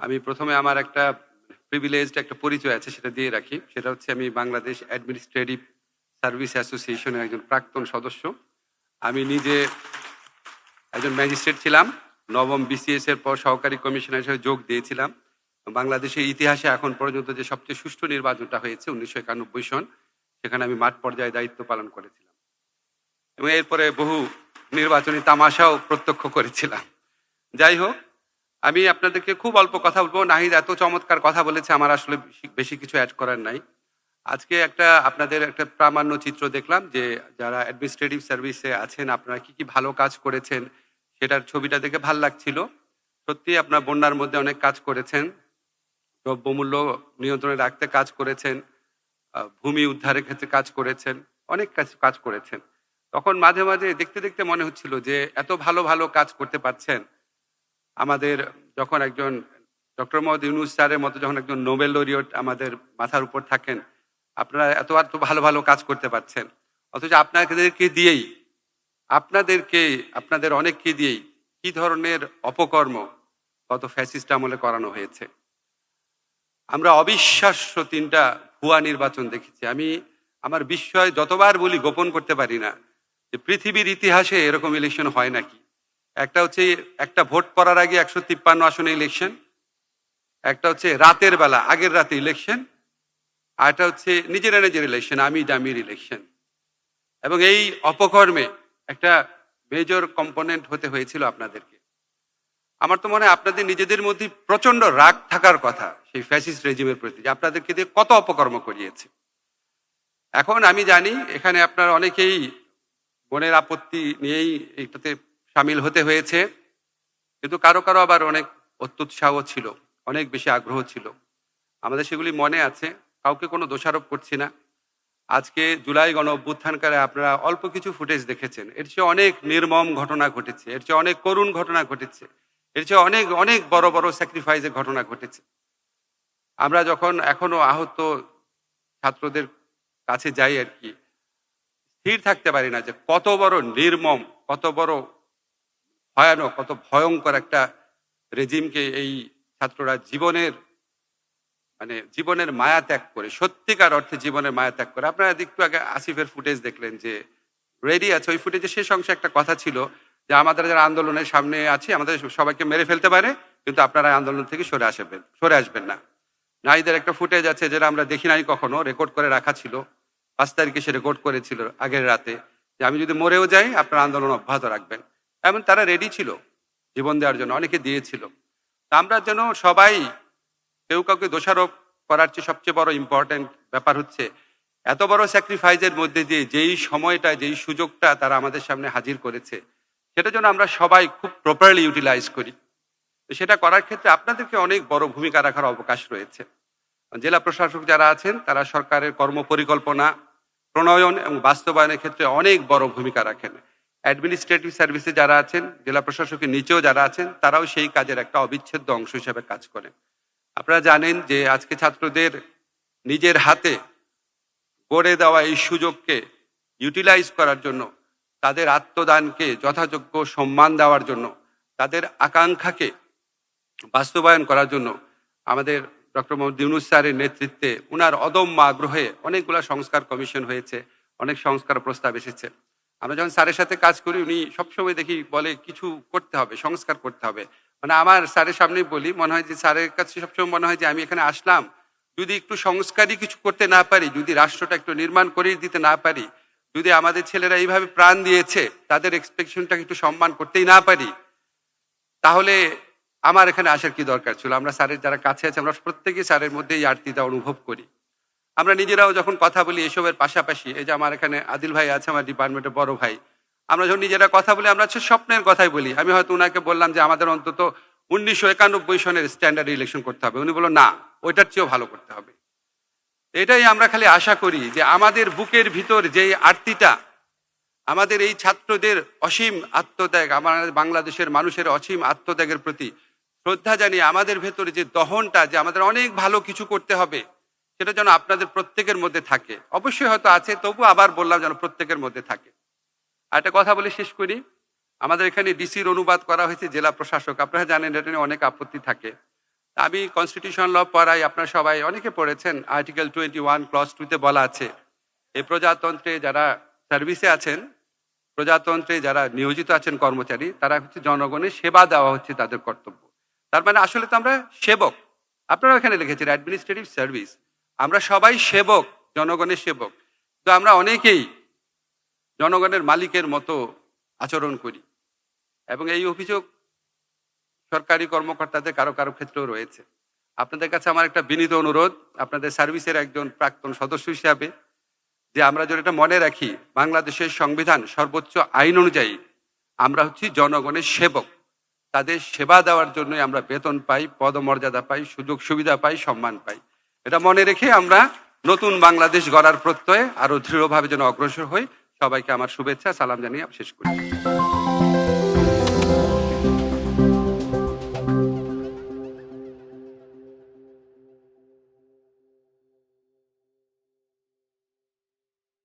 আমি প্রথমে আমার একটা প্রিভিলেজড একটা পরিচয় আছে, সেটা দিয়ে রাখি। সেটা হচ্ছে আমি বাংলাদেশ অ্যাডমিনিস্ট্রেটিভ সার্ভিস অ্যাসোসিয়েশনের একজন প্রাক্তন সদস্য। আমি নিজে একজন ম্যাজিস্ট্রেট ছিলাম। নবম বিসিএস এর পর সহকারী কমিশনার হিসেবে যোগ দিয়েছিলাম। বাংলাদেশের ইতিহাসে এখন পর্যন্ত যে সবচেয়ে সুষ্ঠু নির্বাচনটা হয়েছে 1991 সন, সেখানে আমি মাঠ পর্যায়ে দায়িত্ব পালন করেছিলাম এবং এরপরে বহু নির্বাচনী তামাশাও প্রত্যক্ষ করেছিলাম। যাই হোক, আমি আপনাদেরকে খুব অল্প কথা বলবো। নাহিদ এত চমৎকার কথা বলেছে, আমার আসলে বেশি কিছু অ্যাড করার নাই। আজকে আপনাদের একটা প্রামাণ্য চিত্র দেখলাম যে যারা অ্যাডমিনিস্ট্রেটিভ সার্ভিসে আছেন আপনারা কি কি ভালো কাজ করেছেন, সেটার ছবিটা দেখে ভাল লাগছিল। সত্যি আপনারা বন্যার মধ্যে অনেক কাজ করেছেন, দ্রব্যমূল্য নিয়ন্ত্রণে রাখতে কাজ করেছেন, ভূমি উদ্ধারের ক্ষেত্রে কাজ করেছেন, অনেক কাজ করেছেন। তখন মাঝে মাঝে দেখতে দেখতে মনে হচ্ছিল যে এত ভালো ভালো কাজ করতে পারছেন, আমাদের যখন একজন ডক্টর মোহাম্মদ ইউনূস স্যারের মতো যখন একজন নোবেল লরিয়েট আমাদের মাথার উপর থাকেন, আপনারা এত এত ভালো ভালো কাজ করতে পারছেন, অথচ আপনাদের অনেককে দিয়েই কি ধরনের অপকর্ম গত ফ্যাসিস্ট আমলে করানো হয়েছে। আমরা অবিশ্বাস্য 3টা ভুয়া নির্বাচন দেখেছি। আমি আমার বিস্ময় যতবার বলি গোপন করতে পারি না যে পৃথিবীর ইতিহাসে এরকম ইলেকশন হয় নাকি। একটা হচ্ছে একটা ভোট করার আগে 153 আসনে ইলেকশন, একটা হচ্ছে রাতের বেলা আগের রাতে ইলেকশন, আর একটা হচ্ছে নিজের ইলেকশন, আমি ডামির ইলেকশন। এবং এই অপকর্মে একটা মেজর কম্পোনেন্ট হতে হয়েছিল আপনাদেরকে। আমার তো মনে হয় আপনাদের নিজেদের মধ্যে প্রচন্ড রাগ থাকার কথা সেই ফ্যাসিস্ট রেজিমের প্রতি, যে আপনাদেরকে দিয়ে কত অপকর্ম করিয়েছে। এখন আমি জানি এখানে আপনারা অনেকেই মনের আপত্তি নিয়েই এটাতে সামিল হতে হয়েছে, কিন্তু কারো কারো আবার অনেক অত্যুৎসাহ ছিল, অনেক বেশি আগ্রহ ছিল। আমাদের সেগুলি মনে আছে, কাউকে কোনো দোষারোপ করছি না। আজকে জুলাই গণ অভ্যুত্থানকালে আপনারা অল্প কিছু ফুটেজ দেখেছেন, এর চেয়ে অনেক নির্মম ঘটনা ঘটেছে, এর চেয়ে অনেক করুণ ঘটনা ঘটেছে, এর চেয়ে অনেক অনেক বড় বড় স্যাক্রিফাইসের ঘটনা ঘটেছে। আমরা যখন এখনো আহত ছাত্রদের কাছে যাই আর কি, স্থির থাকতে পারি না যে কত বড় নির্মম, কত বড় ভয়ানক, কত ভয়ঙ্কর একটা রেজিমকে এই ছাত্ররা জীবনের মায়া ত্যাগ করে, সত্যিকার অর্থে জীবনের মায়া ত্যাগ করে। আপনারা একটু আগে আসিফের ফুটেজ দেখলেন যে রেডি আছে, ওই ফুটেজে শেষ অংশে একটা কথা ছিল যে আমাদের যারা আন্দোলনের সামনে আছি আমাদের সবাইকে মেরে ফেলতে পারে, কিন্তু আপনারা আন্দোলন থেকে সরে আসবেন না। নাহিদের একটা ফুটেজ আছে যেটা আমরা দেখি নাই কখনো, রেকর্ড করে রাখা ছিল, 5 তারিখে সে রেকর্ড করেছিল আগের রাতে, যে আমি যদি মরেও যাই আপনারা আন্দোলন অব্যাহত রাখবেন। এমন তারা রেডি ছিল জীবন দেওয়ার জন্য, অনেকে দিয়েছিল। তা আমরা যেন সবাই কেউ কাউকে দোষারোপ করার চেয়ে সবচেয়ে বড় ইম্পর্টেন্ট ব্যাপার হচ্ছে এত বড় স্যাক্রিফাইসের মধ্যে দিয়ে যেই সময়টা, যেই সুযোগটা তারা আমাদের সামনে হাজির করেছে, সেটা যেন আমরা সবাই খুব প্রপারলি ইউটিলাইজ করি। সেটা করার ক্ষেত্রে আপনাদেরকে অনেক বড় ভূমিকা রাখার অবকাশ রয়েছে। জেলা প্রশাসক যারা আছেন তারা সরকারের কর্মপরিকল্পনা প্রণয়ন এবং বাস্তবায়নের ক্ষেত্রে অনেক বড় ভূমিকা রাখেন। অ্যাডমিনিস্ট্রেটিভ সার্ভিসে যারা আছেন, জেলা প্রশাসকের নিচেও যারা আছেন, তারাও সেই কাজের একটা অবিচ্ছেদ্য অংশ হিসেবে কাজ করেন। আপনারা জানেন যে আজকে ছাত্রদের নিজের হাতে গড়ে দেওয়া এই সুযোগকে ইউটিলাইজ করার জন্য, তাদের আত্মদানকে যথাযোগ্য সম্মান দেওয়ার জন্য, তাদের আকাঙ্ক্ষাকে বাস্তবায়ন করার জন্য আমাদের ডক্টর মোহাম্মদ ইউনূস স্যারের নেতৃত্বে উনার অদম্য আগ্রহে অনেকগুলো সংস্কার কমিশন হয়েছে, অনেক সংস্কার প্রস্তাব এসেছে। আমরা যখন স্যারের সাথে কাজ করি উনি সবসময় দেখি বলে কিছু করতে হবে, সংস্কার করতে হবে। মানে আমার স্যারের সামনেই বলি, মনে হয় যে স্যারের কাছে সবসময় মনে হয় যে আমি এখানে আসলাম, যদি একটু সংস্কারই কিছু করতে না পারি, যদি রাষ্ট্রটা একটু নির্মাণ করে দিতে না পারি, যদি আমাদের ছেলেরা এইভাবে প্রাণ দিয়েছে তাদের এক্সপেকশনটাকে একটু সম্মান করতেই না পারি, তাহলে আমার এখানে আসার কি দরকার ছিল। আমরা স্যারের যারা কাছে আছে আমরা প্রত্যেকেই স্যারের মধ্যে এই আরতিটা অনুভব করি। আমরা নিজেরাও যখন কথা বলি এসবের পাশাপাশি, এই যে আমার এখানে আদিল ভাই আছে, আমার ডিপার্টমেন্টের বড় ভাই, আমরা যখন নিজেরা কথা বলি আমরা হচ্ছে স্বপ্নের কথাই বলি। আমি হয়তো ওনাকে বললাম যে আমাদের অন্তত 1991 সনের স্ট্যান্ডার্ড ইলেকশন করতে হবে, উনি বলল না, ওইটার চেয়েও ভালো করতে হবে। এটাই আমরা খালি আশা করি যে আমাদের বুকের ভিতর যে আরতিটা, আমাদের এই ছাত্রদের অসীম আত্মত্যাগ, আমাদের বাংলাদেশের মানুষের অসীম আত্মত্যাগের প্রতি শ্রদ্ধা জানিয়ে আমাদের ভেতরে যে দহনটা, যে আমাদের অনেক ভালো কিছু করতে হবে, সেটা যেন আপনাদের প্রত্যেকের মধ্যে থাকে। অবশ্যই হয়তো আছে, তবু আবার বললাম যেন প্রত্যেকের মধ্যে থাকে। আর একটা কথা বলে শেষ করি, আমাদের এখানে ডিসির অনুবাদ করা হয়েছে জেলা প্রশাসক। আপনারা জানেন এটা নিয়ে অনেক আপত্তি থাকে। আমি কনস্টিটিউশন ল পড়াই, আপনারা সবাই অনেকে পড়েছেন। আর্টিকেল 21 ক্লজ 2-তে বলা আছে এই প্রজাতন্ত্রে যারা সার্ভিসে আছেন, প্রজাতন্ত্রে যারা নিয়োজিত আছেন কর্মচারী, তারা হচ্ছে জনগণের সেবা দেওয়া হচ্ছে তাদের কর্তব্য। তার মানে আসলে তো আমরা সেবক। আপনারা এখানে লিখেছেন অ্যাডমিনিস্ট্রেটিভ সার্ভিস, আমরা সবাই সেবক, জনগণের সেবক। তো আমরা অনেকেই জনগণের মালিকের মতো আচরণ করি, এবং এই অভিযোগ সরকারি কর্মকর্তাদের কারো কারো ক্ষেত্রেও রয়েছে। আপনাদের কাছে আমার একটা বিনীত অনুরোধ, আপনাদের সার্ভিসের একজন প্রাক্তন সদস্য হিসাবে, যে আমরা যদি এটা মনে রাখি, বাংলাদেশের সংবিধান সর্বোচ্চ আইন অনুযায়ী আমরা হচ্ছি জনগণের সেবক। তাদের সেবা দেওয়ার জন্যই আমরা বেতন পাই, পদমর্যাদা পাই, সুযোগ সুবিধা পাই, সম্মান পাই। এটা মনে রেখে আমরা নতুন বাংলাদেশ গড়ার প্রত্যয়ে আরো দৃঢ়ভাবে যেন অগ্রসর হই। সবাইকে আমার শুভেচ্ছা, সালাম জানিয়ে শেষ করি।